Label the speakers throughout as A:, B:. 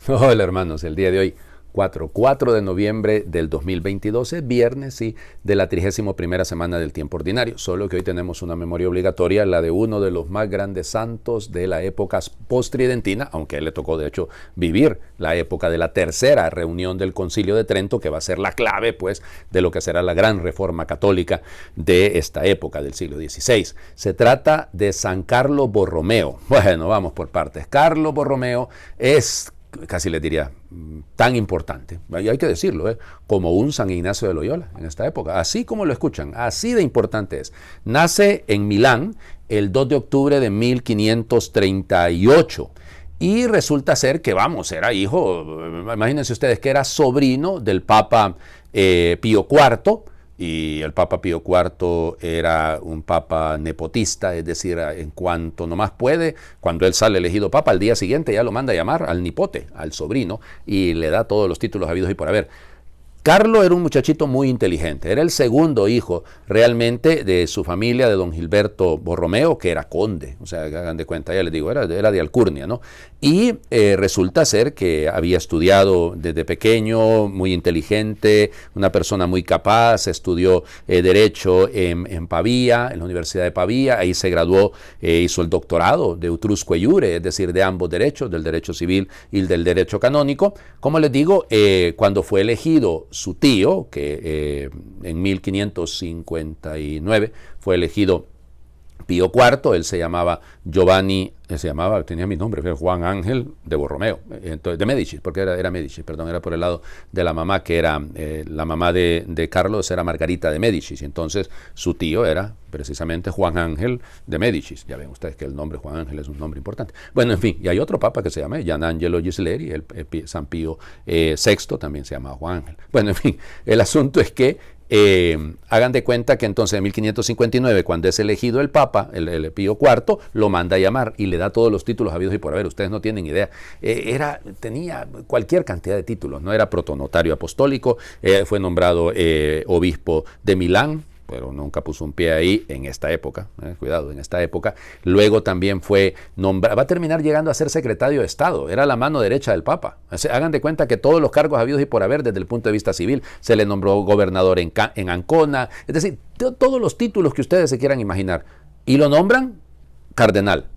A: Hola hermanos, el día de hoy, 4 de noviembre del 2022, es viernes, sí, de la 31ª semana del tiempo ordinario, solo que hoy tenemos una memoria obligatoria, la de uno de los más grandes santos de la época post-tridentina, aunque a él le tocó de hecho vivir la época de la tercera reunión del Concilio de Trento, que va a ser la clave pues de lo que será la gran reforma católica de esta época del siglo XVI. Se trata de San Carlo Borromeo. Bueno, vamos por partes. Carlo Borromeo es, casi les diría, tan importante, y hay que decirlo, como un San Ignacio de Loyola en esta época, así como lo escuchan, así de importante es. Nace en Milán el 2 de octubre de 1538 y resulta ser que, vamos, era hijo, imagínense ustedes que era sobrino del Papa Pío IV. Y el Papa Pío IV era un papa nepotista, es decir, en cuanto nomás puede, cuando él sale elegido papa, al día siguiente ya lo manda a llamar al nipote, al sobrino, y le da todos los títulos habidos y por haber. Carlo era un muchachito muy inteligente, era el segundo hijo realmente de su familia, de don Gilberto Borromeo, que era conde, o sea, hagan de cuenta, ya les digo, era de Alcurnia, ¿no? Y resulta ser que había estudiado desde pequeño, muy inteligente, una persona muy capaz, estudió Derecho en Pavía, en la Universidad de Pavía, ahí se graduó, hizo el doctorado de utrusque iure, es decir, de ambos derechos, del derecho civil y del derecho canónico. Como les digo, cuando fue elegido su tío, que en 1559 fue elegido Pío IV, él se llamaba tenía mi nombre, Juan Ángel de Borromeo, entonces, de Médicis, porque era Médicis, perdón, era por el lado de la mamá, que era, la mamá de Carlos era Margarita de Médicis, y entonces su tío era precisamente Juan Ángel de Médicis. Ya ven ustedes que el nombre Juan Ángel es un nombre importante. Bueno, en fin, y hay otro papa que se llama Gianangelo Ghisleri, San Pío VI también se llama Juan Ángel. Bueno, en fin, el asunto es que hagan de cuenta que entonces en 1559, cuando es elegido el Papa, el Pío IV, lo manda a llamar y le da todos los títulos habidos y por haber. Ustedes no tienen idea. Tenía cualquier cantidad de títulos, no era protonotario apostólico, fue nombrado obispo de Milán, pero nunca puso un pie ahí en esta época, cuidado, en esta época. Luego también fue nombrado, va a terminar llegando a ser secretario de Estado, era la mano derecha del Papa. Hagan de cuenta que todos los cargos habidos y por haber desde el punto de vista civil, se le nombró gobernador en Ancona, es decir, todos los títulos que ustedes se quieran imaginar. Y lo nombran cardenal,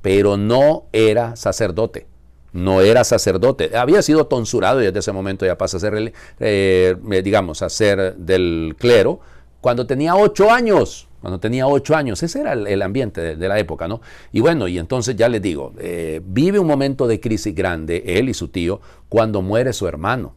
A: pero no era sacerdote. No era sacerdote, había sido tonsurado y desde ese momento ya pasa a ser, a ser del clero, cuando tenía 8 años, ese era el ambiente de la época, ¿no? Y bueno, y entonces ya les digo, vive un momento de crisis grande, él y su tío, cuando muere su hermano.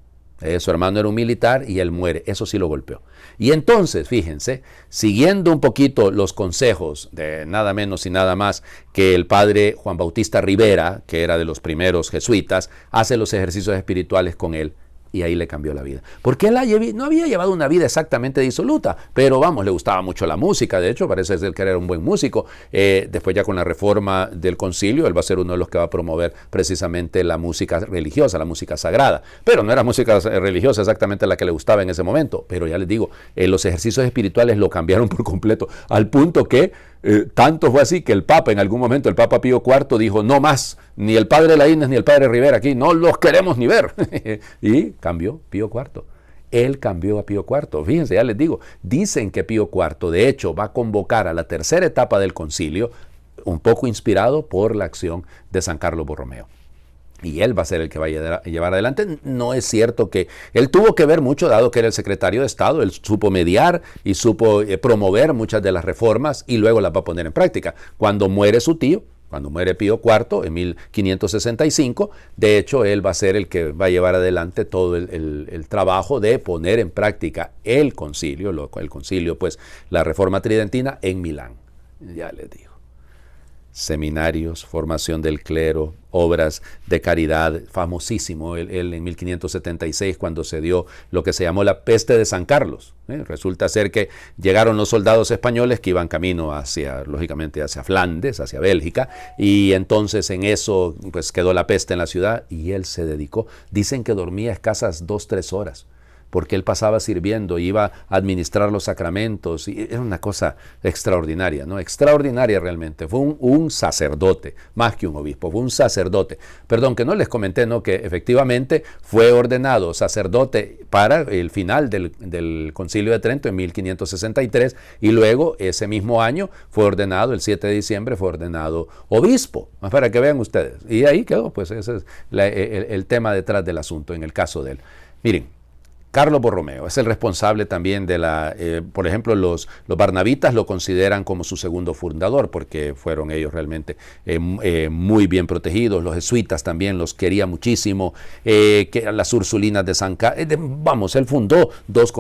A: Su hermano era un militar y él muere, eso sí lo golpeó. Y entonces, fíjense, siguiendo un poquito los consejos de nada menos y nada más que el padre Juan Bautista Rivera, que era de los primeros jesuitas, hace los ejercicios espirituales con él. Y ahí le cambió la vida. Porque él no había llevado una vida exactamente disoluta, pero vamos, le gustaba mucho la música, de hecho parece ser que era un buen músico. Después ya con la reforma del concilio, él va a ser uno de los que va a promover precisamente la música religiosa, la música sagrada. Pero no era música religiosa exactamente la que le gustaba en ese momento, pero ya les digo, los ejercicios espirituales lo cambiaron por completo, al punto que tanto fue así que el Papa, en algún momento, el Papa Pío IV dijo, no más, ni el padre Laínez ni el padre Rivera aquí, no los queremos ni ver. Y cambió Pío IV. Él cambió a Pío IV. Fíjense, ya les digo, dicen que Pío IV, de hecho, va a convocar a la tercera etapa del concilio, un poco inspirado por la acción de San Carlo Borromeo. Y él va a ser el que va a llevar adelante. No es cierto que él tuvo que ver mucho, dado que era el secretario de Estado, él supo mediar y supo promover muchas de las reformas y luego las va a poner en práctica. Cuando muere su tío, cuando muere Pío IV en 1565, de hecho él va a ser el que va a llevar adelante todo el trabajo de poner en práctica el concilio, pues la reforma tridentina en Milán. Ya les digo. Seminarios, formación del clero, obras de caridad, famosísimo, él en 1576 cuando se dio lo que se llamó la peste de San Carlos. Resulta ser que llegaron los soldados españoles que iban camino lógicamente hacia Flandes, hacia Bélgica, y entonces en eso pues quedó la peste en la ciudad y él se dedicó, dicen que dormía escasas 2-3 horas. porque él pasaba sirviendo, iba a administrar los sacramentos, y era una cosa extraordinaria, ¿no? Extraordinaria realmente. Fue un sacerdote, más que un obispo, fue un sacerdote. Perdón, que no les comenté, ¿no? Que efectivamente fue ordenado sacerdote para el final del Concilio de Trento en 1563, y luego ese mismo año fue ordenado, el 7 de diciembre, fue ordenado obispo, más para que vean ustedes. Y ahí quedó, pues ese es el tema detrás del asunto en el caso de él. Miren, Carlos Borromeo es el responsable también de por ejemplo, los barnabitas lo consideran como su segundo fundador, porque fueron ellos realmente muy bien protegidos. Los jesuitas también los quería muchísimo, que las ursulinas de San Carlos, vamos, él fundó dos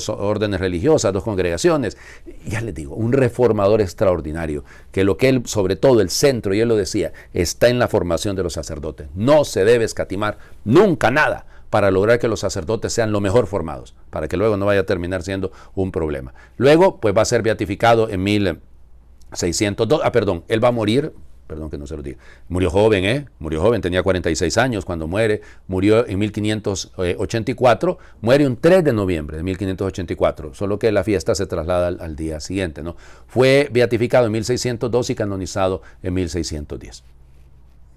A: órdenes religiosas, dos congregaciones. Ya les digo, un reformador extraordinario, que lo que él, sobre todo el centro, y él lo decía, está en la formación de los sacerdotes. No se debe escatimar nunca nada para lograr que los sacerdotes sean lo mejor formados, para que luego no vaya a terminar siendo un problema. Luego, pues va a ser beatificado en 1602, él va a morir, perdón que no se lo diga, murió joven, tenía 46 años cuando muere, murió en 1584, muere un 3 de noviembre de 1584, solo que la fiesta se traslada al día siguiente, ¿no? Fue beatificado en 1602 y canonizado en 1610.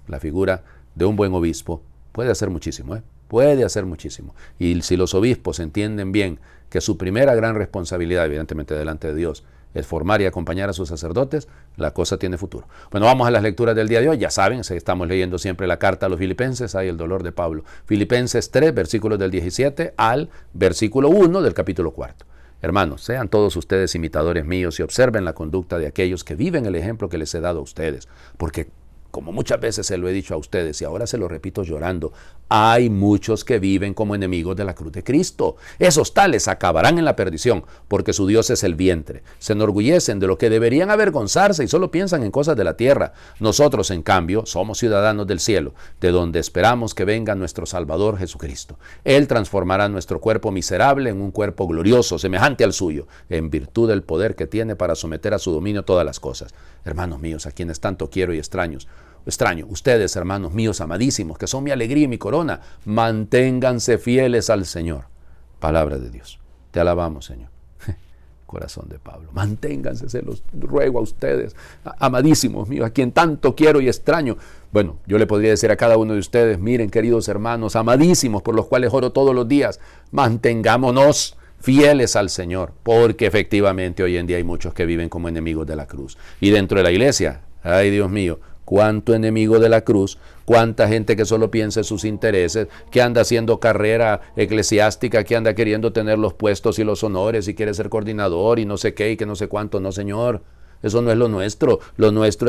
A: La figura de un buen obispo puede hacer muchísimo, puede hacer muchísimo. Y si los obispos entienden bien que su primera gran responsabilidad, evidentemente delante de Dios, es formar y acompañar a sus sacerdotes, la cosa tiene futuro. Bueno, vamos a las lecturas del día de hoy. Ya saben, estamos leyendo siempre la carta a los filipenses, hay el dolor de Pablo. Filipenses 3, versículos del 17 al versículo 1 del capítulo 4. Hermanos, sean todos ustedes imitadores míos y observen la conducta de aquellos que viven el ejemplo que les he dado a ustedes, porque como muchas veces se lo he dicho a ustedes y ahora se lo repito llorando, hay muchos que viven como enemigos de la cruz de Cristo. Esos tales acabarán en la perdición, porque su Dios es el vientre. Se enorgullecen de lo que deberían avergonzarse y solo piensan en cosas de la tierra. Nosotros, en cambio, somos ciudadanos del cielo, de donde esperamos que venga nuestro Salvador Jesucristo. Él transformará nuestro cuerpo miserable en un cuerpo glorioso, semejante al suyo, en virtud del poder que tiene para someter a su dominio todas las cosas. Hermanos míos, a quienes tanto quiero y extraño, ustedes, hermanos míos amadísimos, que son mi alegría y mi corona, manténganse fieles al Señor. Palabra de Dios. Te alabamos, Señor. Corazón de Pablo. Manténganse, se los ruego a ustedes, amadísimos míos, a quien tanto quiero y extraño. Bueno, yo le podría decir a cada uno de ustedes, miren, queridos hermanos, amadísimos, por los cuales oro todos los días, mantengámonos fieles al Señor, porque efectivamente hoy en día hay muchos que viven como enemigos de la cruz. Y dentro de la iglesia, ay Dios mío, cuánto enemigo de la cruz, cuánta gente que solo piensa en sus intereses, que anda haciendo carrera eclesiástica, que anda queriendo tener los puestos y los honores y quiere ser coordinador y no sé qué y que no sé cuánto. No, Señor, eso no es lo nuestro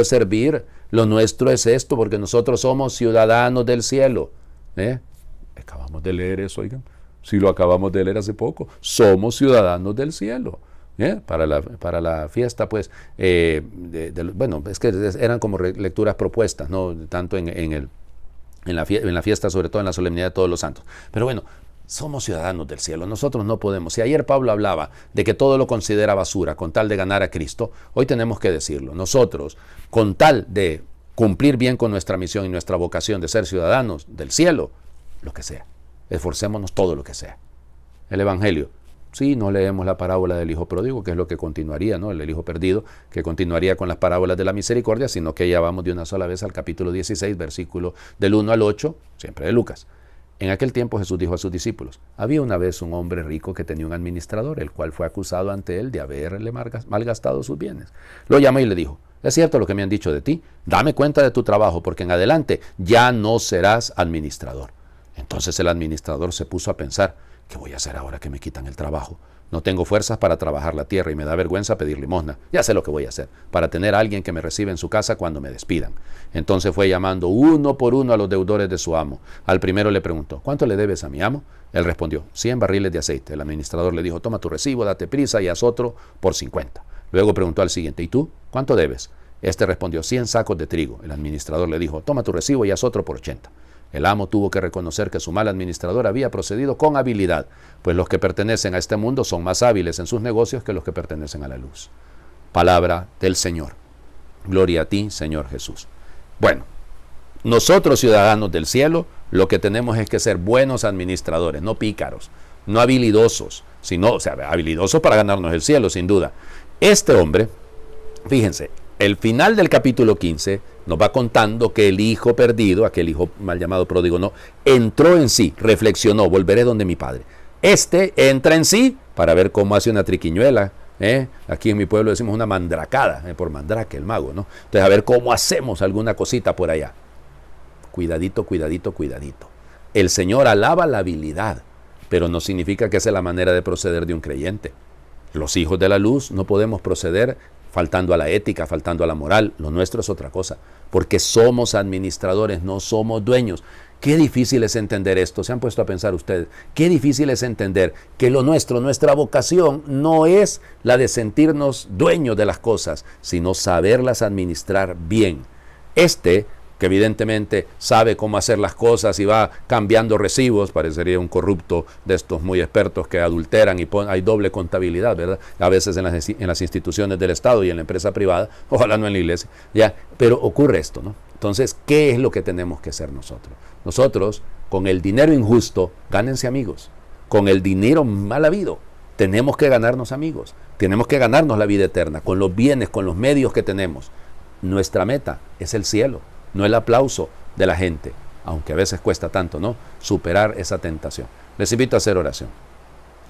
A: es servir, lo nuestro es esto, porque nosotros somos ciudadanos del cielo. Acabamos de leer eso, oigan, si lo acabamos de leer hace poco, somos ciudadanos del cielo. Para la fiesta, pues, bueno, es que eran como lecturas propuestas, ¿no? Tanto en la fiesta, sobre todo en la solemnidad de todos los santos. Pero bueno, somos ciudadanos del cielo, nosotros no podemos. Si ayer Pablo hablaba de que todo lo considera basura con tal de ganar a Cristo, hoy tenemos que decirlo. Nosotros, con tal de cumplir bien con nuestra misión y nuestra vocación de ser ciudadanos del cielo, lo que sea, esforcémonos todo lo que sea. El Evangelio. Sí, no leemos la parábola del hijo pródigo, que es lo que continuaría, ¿no? El hijo perdido, que continuaría con las parábolas de la misericordia, sino que ya vamos de una sola vez al capítulo 16, versículo del 1 al 8, siempre de Lucas. En aquel tiempo Jesús dijo a sus discípulos, había una vez un hombre rico que tenía un administrador, el cual fue acusado ante él de haberle malgastado sus bienes. Lo llamó y le dijo, es cierto lo que me han dicho de ti, dame cuenta de tu trabajo, porque en adelante ya no serás administrador. Entonces el administrador se puso a pensar, ¿qué voy a hacer ahora que me quitan el trabajo? No tengo fuerzas para trabajar la tierra y me da vergüenza pedir limosna. Ya sé lo que voy a hacer, para tener a alguien que me reciba en su casa cuando me despidan. Entonces fue llamando uno por uno a los deudores de su amo. Al primero le preguntó, ¿cuánto le debes a mi amo? Él respondió, 100 barriles de aceite. El administrador le dijo, toma tu recibo, date prisa y haz otro por 50. Luego preguntó al siguiente, ¿y tú? ¿Cuánto debes? Este respondió, 100 sacos de trigo. El administrador le dijo, toma tu recibo y haz otro por 80. El amo tuvo que reconocer que su mal administrador había procedido con habilidad, pues los que pertenecen a este mundo son más hábiles en sus negocios que los que pertenecen a la luz. Palabra del Señor. Gloria a ti, Señor Jesús. Bueno, nosotros ciudadanos del cielo, lo que tenemos es que ser buenos administradores, no pícaros. no habilidosos, sino, o sea, habilidosos para ganarnos el cielo, sin duda. Este hombre, fíjense, el final del capítulo 15 nos va contando que el hijo perdido, aquel hijo mal llamado pródigo, no, entró en sí, reflexionó, volveré donde mi padre. Este entra en sí para ver cómo hace una triquiñuela. Aquí en mi pueblo decimos una mandracada, por mandrake, el mago, ¿no? Entonces, a ver cómo hacemos alguna cosita por allá. Cuidadito, cuidadito, cuidadito. El Señor alaba la habilidad, pero no significa que esa es la manera de proceder de un creyente. Los hijos de la luz no podemos proceder faltando a la ética, faltando a la moral. Lo nuestro es otra cosa, porque somos administradores, no somos dueños. Qué difícil es entender esto. ¿Se han puesto a pensar ustedes? Qué difícil es entender que lo nuestro, nuestra vocación, no es la de sentirnos dueños de las cosas, sino saberlas administrar bien. Que evidentemente sabe cómo hacer las cosas y va cambiando recibos, parecería un corrupto de estos muy expertos que adulteran y hay doble contabilidad, ¿verdad? A veces en las instituciones del Estado y en la empresa privada, ojalá no en la iglesia, ya, pero ocurre esto, ¿no? Entonces, ¿qué es lo que tenemos que hacer nosotros? Nosotros, con el dinero injusto, gánense amigos. Con el dinero mal habido, tenemos que ganarnos amigos. Tenemos que ganarnos la vida eterna, con los bienes, con los medios que tenemos. Nuestra meta es el cielo, no el aplauso de la gente, aunque a veces cuesta tanto, ¿no? Superar esa tentación. Les invito a hacer oración.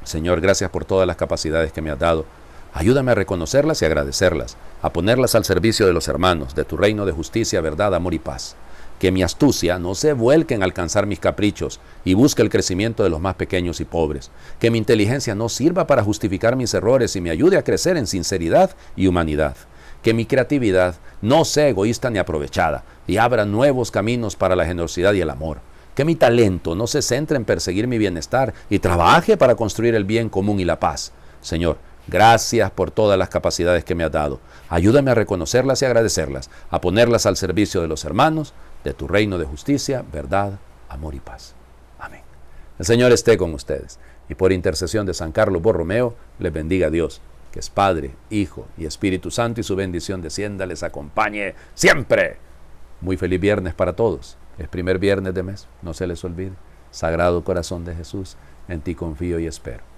A: Señor, gracias por todas las capacidades que me has dado. Ayúdame a reconocerlas y agradecerlas, a ponerlas al servicio de los hermanos, de tu reino de justicia, verdad, amor y paz. Que mi astucia no se vuelque en alcanzar mis caprichos y busque el crecimiento de los más pequeños y pobres. Que mi inteligencia no sirva para justificar mis errores y me ayude a crecer en sinceridad y humanidad. Que mi creatividad no sea egoísta ni aprovechada y abra nuevos caminos para la generosidad y el amor. Que mi talento no se centre en perseguir mi bienestar y trabaje para construir el bien común y la paz. Señor, gracias por todas las capacidades que me has dado. Ayúdame a reconocerlas y agradecerlas, a ponerlas al servicio de los hermanos, de tu reino de justicia, verdad, amor y paz. Amén. El Señor esté con ustedes y por intercesión de San Carlos Borromeo, les bendiga Dios, que es Padre, Hijo y Espíritu Santo, y su bendición descienda, les acompañe siempre. Muy feliz viernes para todos. Es primer viernes de mes, no se les olvide. Sagrado Corazón de Jesús, en ti confío y espero.